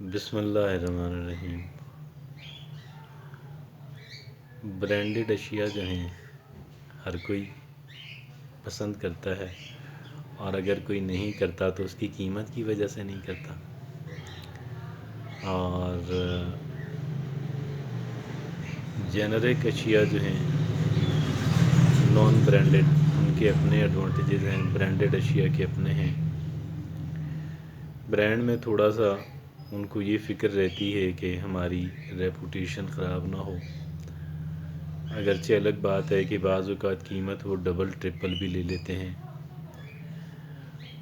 بسم اللہ الرحمن الرحیم۔ برانڈڈ اشیاء جو ہیں ہر کوئی پسند کرتا ہے، اور اگر کوئی نہیں کرتا تو اس کی قیمت کی وجہ سے نہیں کرتا، اور جنرک اشیاء جو ہیں نان برانڈڈ، ان کے اپنے ایڈوانٹیجز ہیں، برانڈڈ اشیاء کے اپنے ہیں۔ برانڈ میں تھوڑا سا ان کو یہ فکر رہتی ہے کہ ہماری ریپوٹیشن خراب نہ ہو، اگرچہ الگ بات ہے کہ بعض اوقات قیمت وہ ڈبل ٹرپل بھی لے لیتے ہیں۔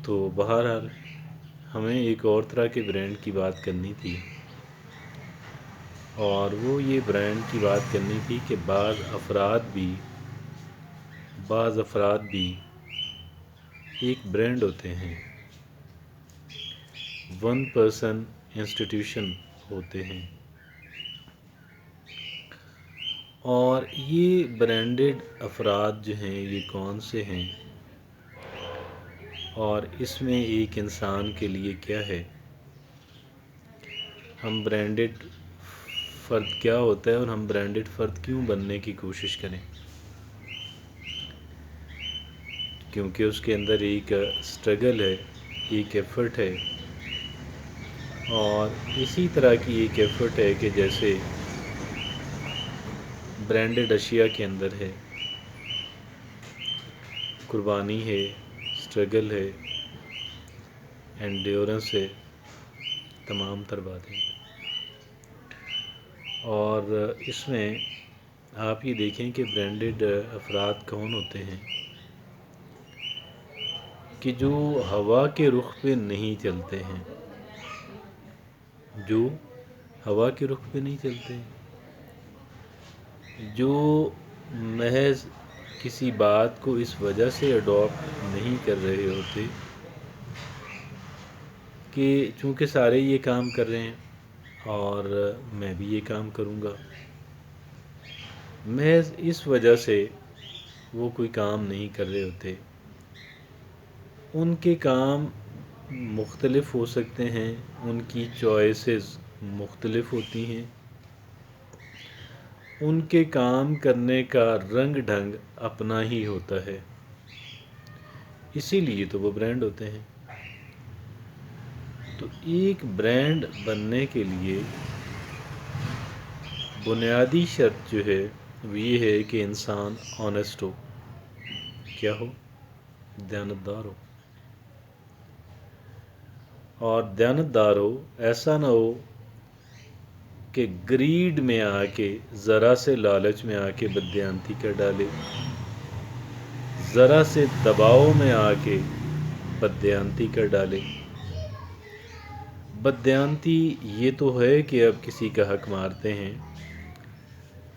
تو بہرحال ہمیں ایک اور طرح کے برانڈ کی بات کرنی تھی، اور وہ یہ برانڈ کی بات کرنی تھی کہ بعض افراد بھی ایک برانڈ ہوتے ہیں، ون پرسن انسٹیٹیوشن ہوتے ہیں، اور یہ برانڈڈ افراد جو ہیں یہ کون سے ہیں، اور اس میں ایک انسان کے لیے کیا ہے، ہم برانڈڈ فرد کیا ہوتا ہے اور ہم برانڈڈ فرد کیوں بننے کی کوشش کریں، کیونکہ اس کے اندر ایک سٹرگل ہے، ایک ایفرٹ ہے، اور اسی طرح کی ایک ایفرٹ ہے کہ جیسے برانڈڈ اشیاء کے اندر ہے، قربانی ہے، سٹرگل ہے، انڈیورنس ہے، تمام تر باتیں۔ اور اس میں آپ یہ دیکھیں کہ برانڈڈ افراد کون ہوتے ہیں کہ جو ہوا کے رخ پہ نہیں چلتے ہیں، جو ہوا کے رخ پہ نہیں چلتے، جو محض کسی بات کو اس وجہ سے اڈاپٹ نہیں کر رہے ہوتے کہ چونکہ سارے یہ کام کر رہے ہیں اور میں بھی یہ کام کروں گا، محض اس وجہ سے وہ کوئی کام نہیں کر رہے ہوتے۔ ان کے کام مختلف ہو سکتے ہیں، ان کی چوائسز مختلف ہوتی ہیں، ان کے کام کرنے کا رنگ ڈھنگ اپنا ہی ہوتا ہے، اسی لیے تو وہ برانڈ ہوتے ہیں۔ تو ایک برانڈ بننے کے لیے بنیادی شرط جو ہے وہ یہ ہے کہ انسان آنیسٹ ہو، کیا ہو، دیانتدار ہو، اور دیانتدار ہو، ایسا نہ ہو کہ گریڈ میں آ کے، ذرا سے لالچ میں آ کے بددیانتی کر ڈالے، ذرا سے دباؤ میں آ کے بددیانتی کر ڈالے۔ بددیانتی یہ تو ہے کہ آپ کسی کا حق مارتے ہیں،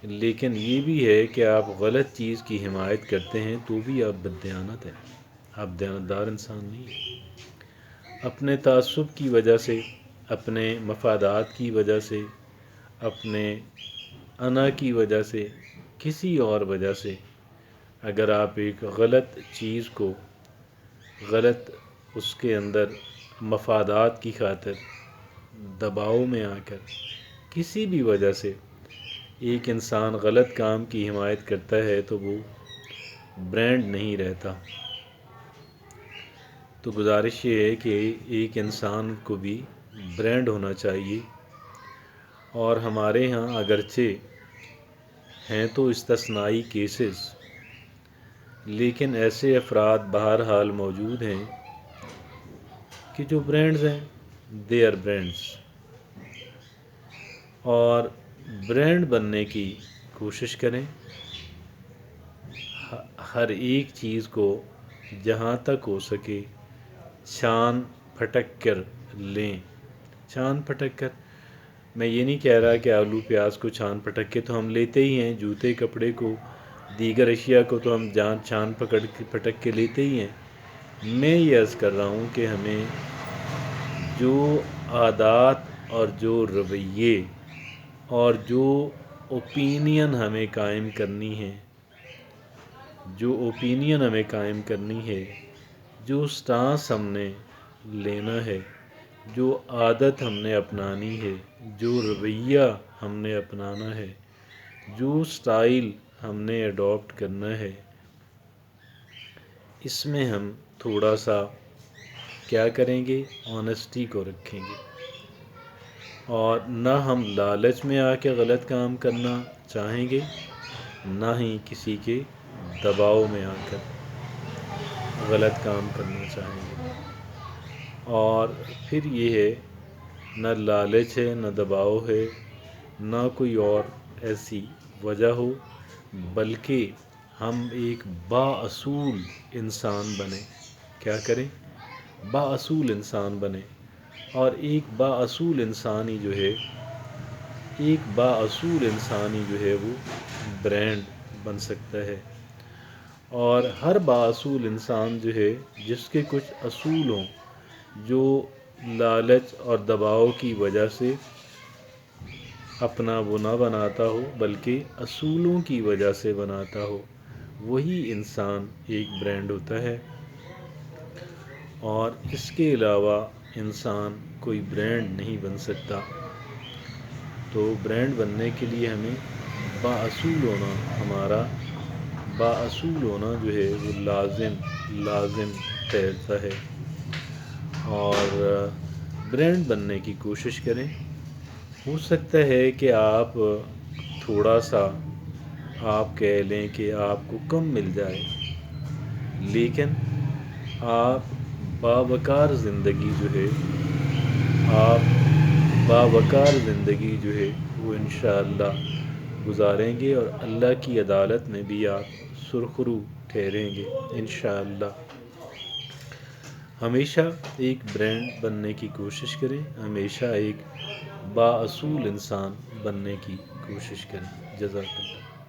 لیکن یہ بھی ہے کہ آپ غلط چیز کی حمایت کرتے ہیں تو بھی آپ بددیانت ہیں، آپ دیانتدار انسان نہیں ہیں۔ اپنے تعصب کی وجہ سے، اپنے مفادات کی وجہ سے، اپنے انا کی وجہ سے، کسی اور وجہ سے اگر آپ ایک غلط چیز کو، غلط اس کے اندر مفادات کی خاطر دباؤ میں آ کر کسی بھی وجہ سے ایک انسان غلط کام کی حمایت کرتا ہے تو وہ برانڈ نہیں رہتا۔ تو گزارش یہ ہے کہ ایک انسان کو بھی برانڈ ہونا چاہیے، اور ہمارے ہاں اگرچہ ہیں تو استثنائی کیسز، لیکن ایسے افراد بہرحال موجود ہیں کہ جو برانڈز ہیں، دے آر برانڈز، اور برانڈ بننے کی کوشش کریں، ہر ایک چیز کو جہاں تک ہو سکے چھان پھٹک کر لیں۔ چھان پھٹک کر، میں یہ نہیں کہہ رہا کہ آلو پیاز کو چھان پھٹک کے تو ہم لیتے ہی ہیں، جوتے کپڑے کو، دیگر اشیاء کو تو ہم چھان پھٹک کے لیتے ہی ہیں۔ میں یہ عرض کر رہا ہوں کہ ہمیں جو عادات اور جو رویے اور جو اوپینین ہمیں قائم کرنی ہے، جو سٹانس ہم نے لینا ہے، جو عادت ہم نے اپنانی ہے، جو رویہ ہم نے اپنانا ہے، جو سٹائل ہم نے اڈاپٹ کرنا ہے، اس میں ہم تھوڑا سا کیا کریں گے، آنیسٹی کو رکھیں گے، اور نہ ہم لالچ میں آ کے غلط کام کرنا چاہیں گے، نہ ہی کسی کے دباؤ میں آ کر غلط کام کرنا چاہیں گے۔ اور پھر یہ ہے، نہ لالچ ہے، نہ دباؤ ہے، نہ کوئی اور ایسی وجہ ہو، بلکہ ہم ایک بااصول انسان بنیں۔ کیا کریں؟ بااصول انسان بنیں۔ اور ایک بااصول انسانی جو ہے، ایک بااصول انسانی جو ہے وہ برانڈ بن سکتا ہے۔ اور ہر بااصول انسان جو ہے، جس کے کچھ اصول ہوں، جو لالچ اور دباؤ کی وجہ سے اپنا وہ نہ بناتا ہو، بلکہ اصولوں کی وجہ سے بناتا ہو، وہی انسان ایک برانڈ ہوتا ہے۔ اور اس کے علاوہ انسان کوئی برانڈ نہیں بن سکتا۔ تو برانڈ بننے کے لیے ہمیں بااصول ہونا، ہمارا بااصول ہونا جو ہے وہ لازم ٹھہرتا ہے۔ اور برانڈ بننے کی کوشش کریں۔ ہو سکتا ہے کہ آپ تھوڑا سا آپ کہہ لیں کہ آپ کو کم مل جائے، لیکن آپ باوقار زندگی جو ہے، آپ باوقار زندگی جو ہے وہ انشاءاللہ گزاریں گے، اور اللہ کی عدالت میں بھی آپ سرخرو ٹھہریں گے انشاءاللہ۔ ہمیشہ ایک برانڈ بننے کی کوشش کریں، ہمیشہ ایک بااصول انسان بننے کی کوشش کریں۔ جزاک اللہ۔